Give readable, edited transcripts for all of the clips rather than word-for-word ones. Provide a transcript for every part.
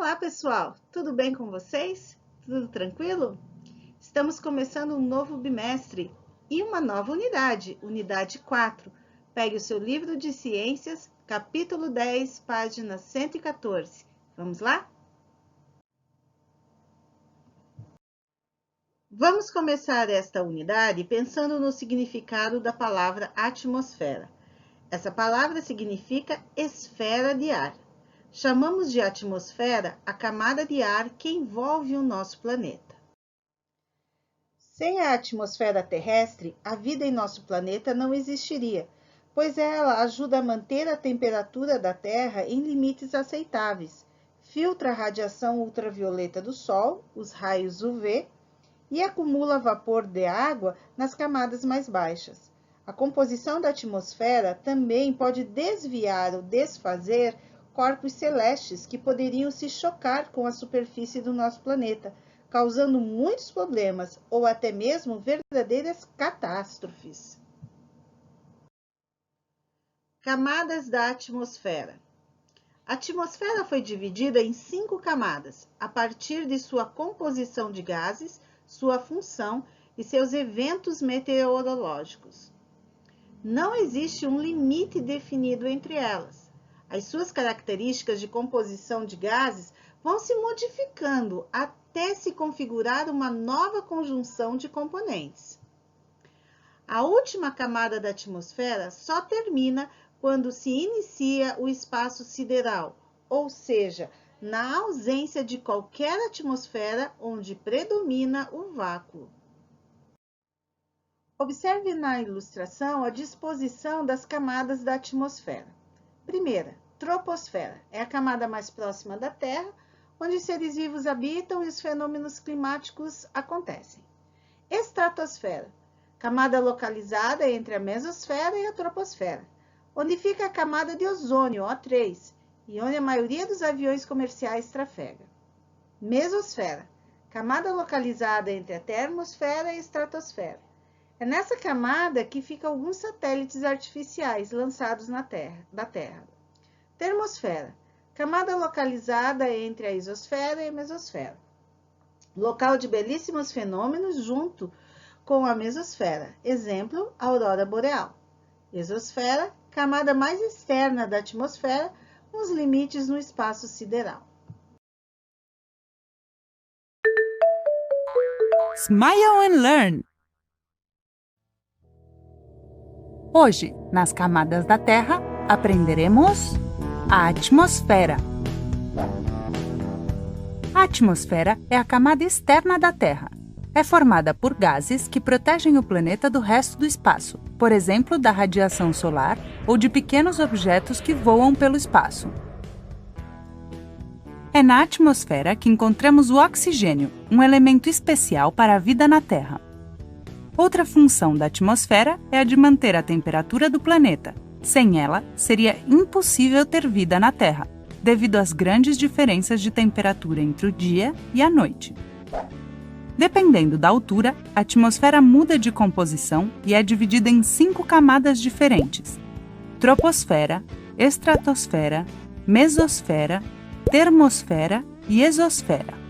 Olá, pessoal! Tudo bem com vocês? Tudo tranquilo? Estamos começando um novo bimestre e uma nova unidade, unidade 4. Pegue o seu livro de ciências, capítulo 10, página 114. Vamos lá? Vamos começar esta unidade pensando no significado da palavra atmosfera. Essa palavra significa esfera de ar. Chamamos de atmosfera a camada de ar que envolve o nosso planeta. Sem a atmosfera terrestre, a vida em nosso planeta não existiria, pois ela ajuda a manter a temperatura da Terra em limites aceitáveis, filtra a radiação ultravioleta do Sol, os raios UV, e acumula vapor de água nas camadas mais baixas. A composição da atmosfera também pode desviar ou desfazer corpos celestes que poderiam se chocar com a superfície do nosso planeta, causando muitos problemas ou até mesmo verdadeiras catástrofes. Camadas da atmosfera. A atmosfera foi dividida em 5 camadas, a partir de sua composição de gases, sua função e seus eventos meteorológicos. Não existe um limite definido entre elas. As suas características de composição de gases vão se modificando até se configurar uma nova conjunção de componentes. A última camada da atmosfera só termina quando se inicia o espaço sideral, ou seja, na ausência de qualquer atmosfera onde predomina o vácuo. Observe na ilustração a disposição das camadas da atmosfera. Primeira, troposfera, é a camada mais próxima da Terra, onde seres vivos habitam e os fenômenos climáticos acontecem. Estratosfera, camada localizada entre a mesosfera e a troposfera, onde fica a camada de ozônio, O3, e onde a maioria dos aviões comerciais trafega. Mesosfera, camada localizada entre a termosfera e a estratosfera. É nessa camada que ficam alguns satélites artificiais lançados da Terra. Termosfera, camada localizada entre a isosfera e a mesosfera. Local de belíssimos fenômenos junto com a mesosfera. Exemplo, a aurora boreal. Exosfera, camada mais externa da atmosfera, com os limites no espaço sideral. Smile and Learn. Hoje, nas camadas da Terra, aprenderemos a atmosfera. A atmosfera é a camada externa da Terra. É formada por gases que protegem o planeta do resto do espaço, por exemplo, da radiação solar ou de pequenos objetos que voam pelo espaço. É na atmosfera que encontramos o oxigênio, um elemento especial para a vida na Terra. Outra função da atmosfera é a de manter a temperatura do planeta. Sem ela, seria impossível ter vida na Terra, devido às grandes diferenças de temperatura entre o dia e a noite. Dependendo da altura, a atmosfera muda de composição e é dividida em 5 camadas diferentes: troposfera, estratosfera, mesosfera, termosfera e exosfera.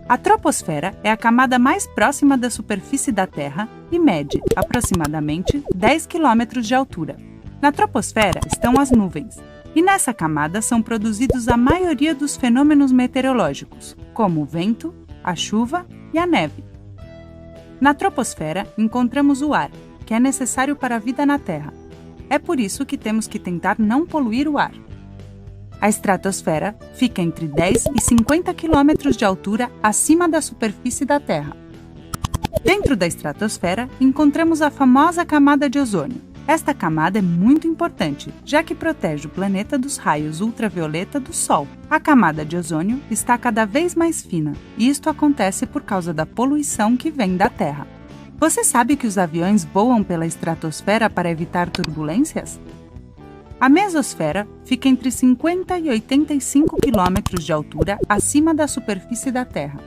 A troposfera é a camada mais próxima da superfície da Terra e mede aproximadamente 10 km de altura. Na troposfera estão as nuvens, e nessa camada são produzidos a maioria dos fenômenos meteorológicos, como o vento, a chuva e a neve. Na troposfera encontramos o ar, que é necessário para a vida na Terra. É por isso que temos que tentar não poluir o ar. A estratosfera fica entre 10 e 50 km de altura acima da superfície da Terra. Dentro da estratosfera, encontramos a famosa camada de ozônio. Esta camada é muito importante, já que protege o planeta dos raios ultravioleta do Sol. A camada de ozônio está cada vez mais fina, e isto acontece por causa da poluição que vem da Terra. Você sabe que os aviões voam pela estratosfera para evitar turbulências? A mesosfera fica entre 50 e 85 km de altura acima da superfície da Terra.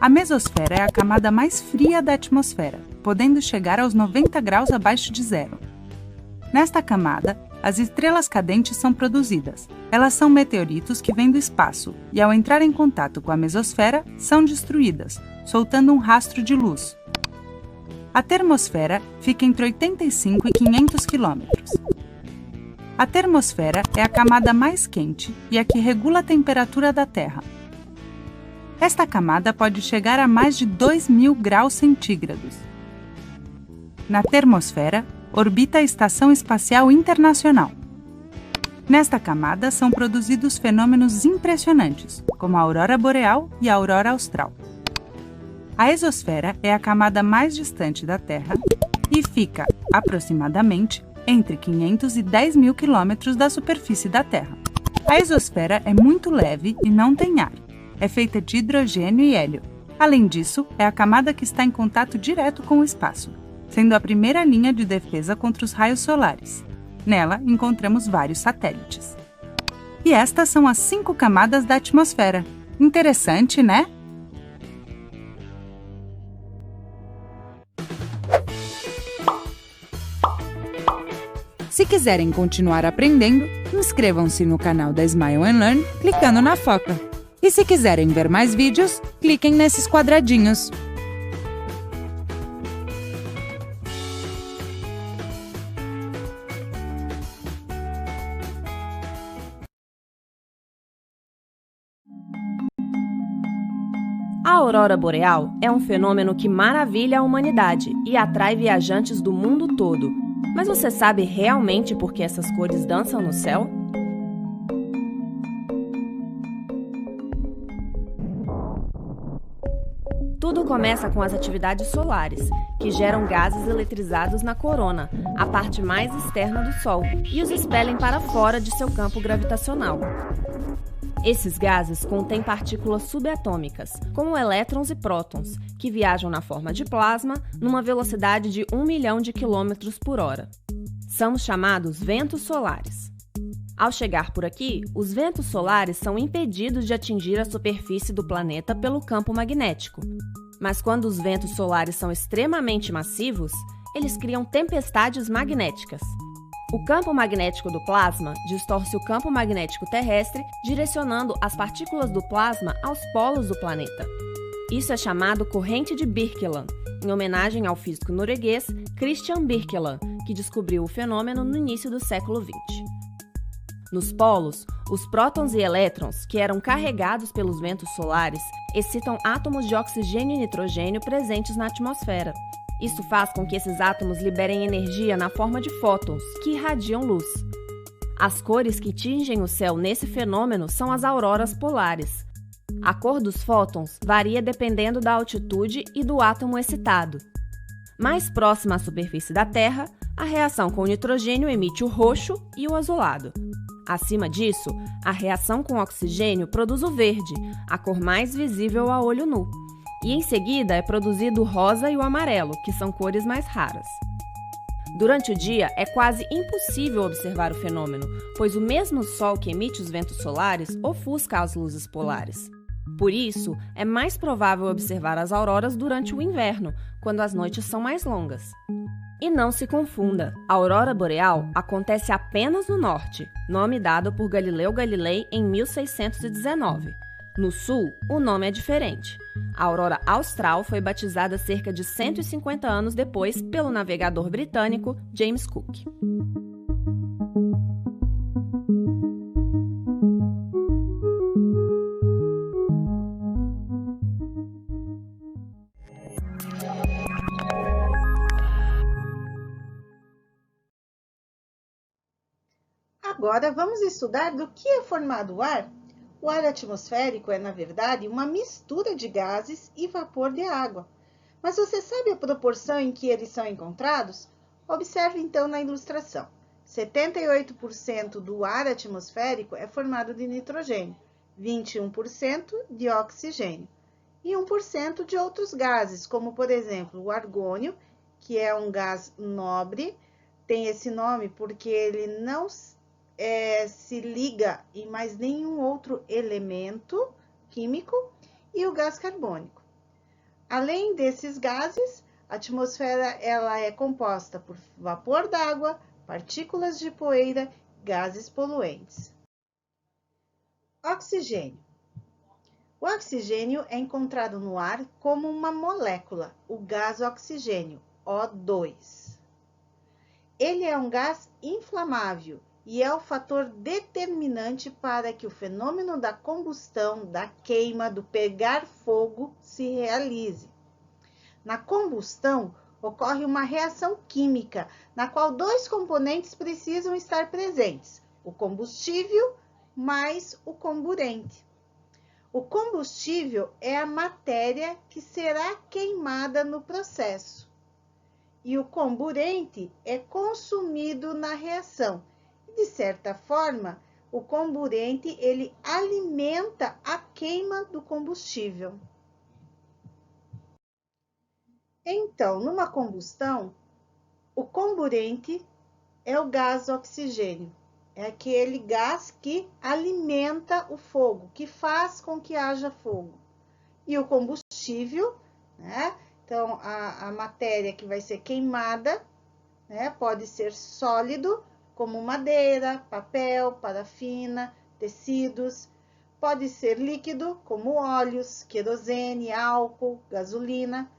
A mesosfera é a camada mais fria da atmosfera, podendo chegar aos 90 graus abaixo de zero. Nesta camada, as estrelas cadentes são produzidas. Elas são meteoritos que vêm do espaço e, ao entrar em contato com a mesosfera, são destruídas, soltando um rastro de luz. A termosfera fica entre 85 e 500 quilômetros. A termosfera é a camada mais quente e a que regula a temperatura da Terra. Esta camada pode chegar a mais de 2.000 graus centígrados. Na termosfera, orbita a Estação Espacial Internacional. Nesta camada são produzidos fenômenos impressionantes, como a aurora boreal e a aurora austral. A exosfera é a camada mais distante da Terra e fica, aproximadamente, entre 500 e 10.000 quilômetros da superfície da Terra. A exosfera é muito leve e não tem ar. É feita de hidrogênio e hélio. Além disso, é a camada que está em contato direto com o espaço, sendo a primeira linha de defesa contra os raios solares. Nela, encontramos vários satélites. E estas são as 5 camadas da atmosfera. Interessante, né? Se quiserem continuar aprendendo, inscrevam-se no canal da Smile and Learn clicando na foca. E se quiserem ver mais vídeos, cliquem nesses quadradinhos. A aurora boreal é um fenômeno que maravilha a humanidade e atrai viajantes do mundo todo. Mas você sabe realmente por que essas cores dançam no céu? Tudo começa com as atividades solares, que geram gases eletrizados na corona, a parte mais externa do Sol, e os expelem para fora de seu campo gravitacional. Esses gases contêm partículas subatômicas, como elétrons e prótons, que viajam na forma de plasma numa velocidade de 1 milhão de quilômetros por hora. São os chamados ventos solares. Ao chegar por aqui, os ventos solares são impedidos de atingir a superfície do planeta pelo campo magnético. Mas quando os ventos solares são extremamente massivos, eles criam tempestades magnéticas. O campo magnético do plasma distorce o campo magnético terrestre, direcionando as partículas do plasma aos polos do planeta. Isso é chamado corrente de Birkeland, em homenagem ao físico norueguês Christian Birkeland, que descobriu o fenômeno no início do século XX. Nos polos, os prótons e elétrons, que eram carregados pelos ventos solares, excitam átomos de oxigênio e nitrogênio presentes na atmosfera. Isso faz com que esses átomos liberem energia na forma de fótons, que irradiam luz. As cores que tingem o céu nesse fenômeno são as auroras polares. A cor dos fótons varia dependendo da altitude e do átomo excitado. Mais próxima à superfície da Terra, a reação com o nitrogênio emite o roxo e o azulado. Acima disso, a reação com o oxigênio produz o verde, a cor mais visível a olho nu. E em seguida é produzido o rosa e o amarelo, que são cores mais raras. Durante o dia, é quase impossível observar o fenômeno, pois o mesmo Sol que emite os ventos solares ofusca as luzes polares. Por isso, é mais provável observar as auroras durante o inverno, quando as noites são mais longas. E não se confunda, a aurora boreal acontece apenas no norte, nome dado por Galileu Galilei em 1619. No sul, o nome é diferente. A aurora austral foi batizada cerca de 150 anos depois pelo navegador britânico James Cook. Agora vamos estudar do que é formado o ar. O ar atmosférico é, na verdade, uma mistura de gases e vapor de água. Mas você sabe a proporção em que eles são encontrados? Observe então na ilustração. 78% do ar atmosférico é formado de nitrogênio, 21% de oxigênio e 1% de outros gases, como por exemplo o argônio, que é um gás nobre, tem esse nome porque ele não se liga em mais nenhum outro elemento químico, e o gás carbônico. Além desses gases, a atmosfera ela é composta por vapor d'água, partículas de poeira, gases poluentes. Oxigênio. O oxigênio é encontrado no ar como uma molécula, o gás oxigênio, O2. Ele é um gás inflamável e é o fator determinante para que o fenômeno da combustão, da queima, do pegar fogo se realize. Na combustão, ocorre uma reação química, na qual dois componentes precisam estar presentes, o combustível mais o comburente. O combustível é a matéria que será queimada no processo. E o comburente é consumido na reação. De certa forma, o comburente ele alimenta a queima do combustível. Então, numa combustão, o comburente é o gás oxigênio. É aquele gás que alimenta o fogo, que faz com que haja fogo. E o combustível, né? Então, a matéria que vai ser queimada, né? Pode ser sólido, como madeira, papel, parafina, tecidos. Pode ser líquido, como óleos, querosene, álcool, gasolina.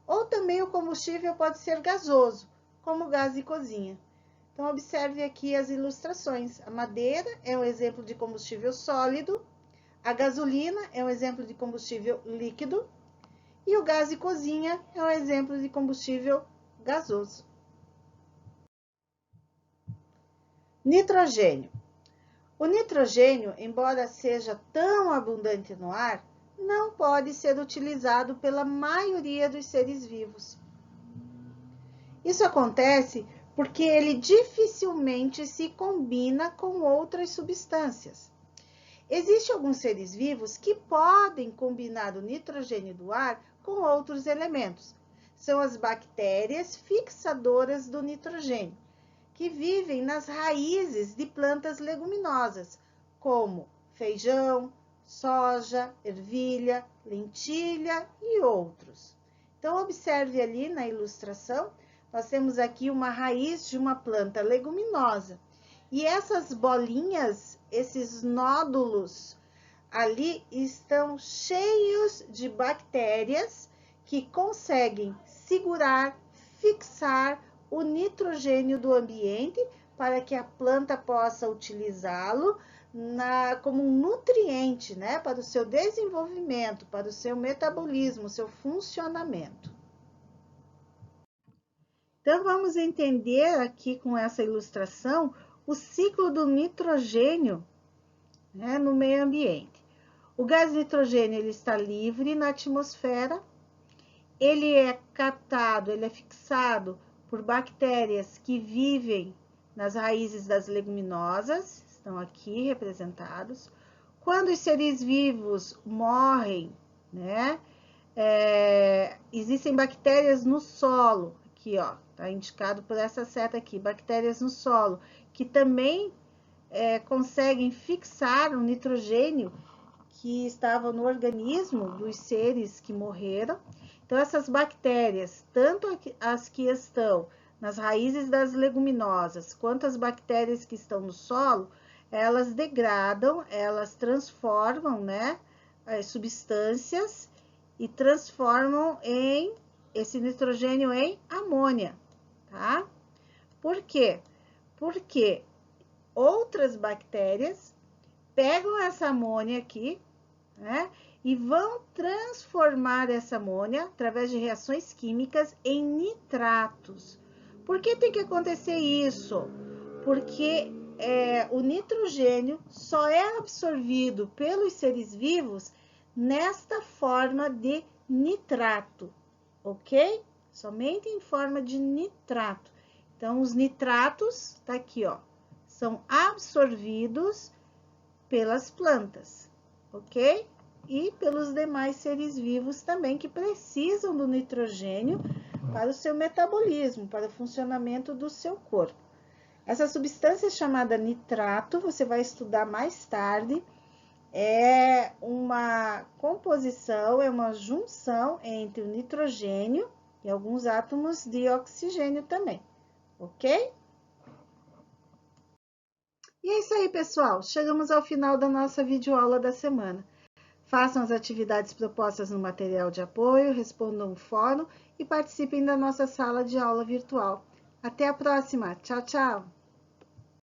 Ou também o combustível pode ser gasoso, como gás de cozinha. Então, observe aqui as ilustrações. A madeira é um exemplo de combustível sólido, a gasolina é um exemplo de combustível líquido e o gás de cozinha é um exemplo de combustível gasoso. Nitrogênio. O nitrogênio, embora seja tão abundante no ar, não pode ser utilizado pela maioria dos seres vivos. Isso acontece porque ele dificilmente se combina com outras substâncias. Existem alguns seres vivos que podem combinar o nitrogênio do ar com outros elementos. São as bactérias fixadoras do nitrogênio, que vivem nas raízes de plantas leguminosas, como feijão, soja, ervilha, lentilha e outros. Então, observe ali na ilustração, nós temos aqui uma raiz de uma planta leguminosa. E essas bolinhas, esses nódulos ali estão cheios de bactérias que conseguem segurar, fixar o nitrogênio do ambiente para que a planta possa utilizá-lo como um nutriente, né, para o seu desenvolvimento, para o seu metabolismo, o seu funcionamento. Então, vamos entender aqui com essa ilustração o ciclo do nitrogênio, né, no meio ambiente. O gás nitrogênio ele está livre na atmosfera, ele é captado, ele é fixado por bactérias que vivem nas raízes das leguminosas, estão aqui representados. Quando os seres vivos morrem, né, existem bactérias no solo, aqui ó, tá indicado por essa seta aqui, bactérias no solo, que também conseguem fixar o nitrogênio que estava no organismo dos seres que morreram. Então, essas bactérias, tanto as que estão nas raízes das leguminosas, quanto as bactérias que estão no solo, elas degradam, elas transformam, né, as substâncias e transformam esse nitrogênio em amônia, tá? Por quê? Porque outras bactérias pegam essa amônia aqui, né, e vão transformar essa amônia, através de reações químicas, em nitratos. Por que tem que acontecer isso? Porque o nitrogênio só é absorvido pelos seres vivos nesta forma de nitrato, ok? Somente em forma de nitrato. Então, os nitratos, tá aqui, ó, são absorvidos pelas plantas, ok? E pelos demais seres vivos também que precisam do nitrogênio para o seu metabolismo, para o funcionamento do seu corpo. Essa substância chamada nitrato, você vai estudar mais tarde, é uma composição, é uma junção entre o nitrogênio e alguns átomos de oxigênio também, ok? E é isso aí, pessoal. Chegamos ao final da nossa videoaula da semana. Façam as atividades propostas no material de apoio, respondam o fórum e participem da nossa sala de aula virtual. Até a próxima. Tchau, tchau!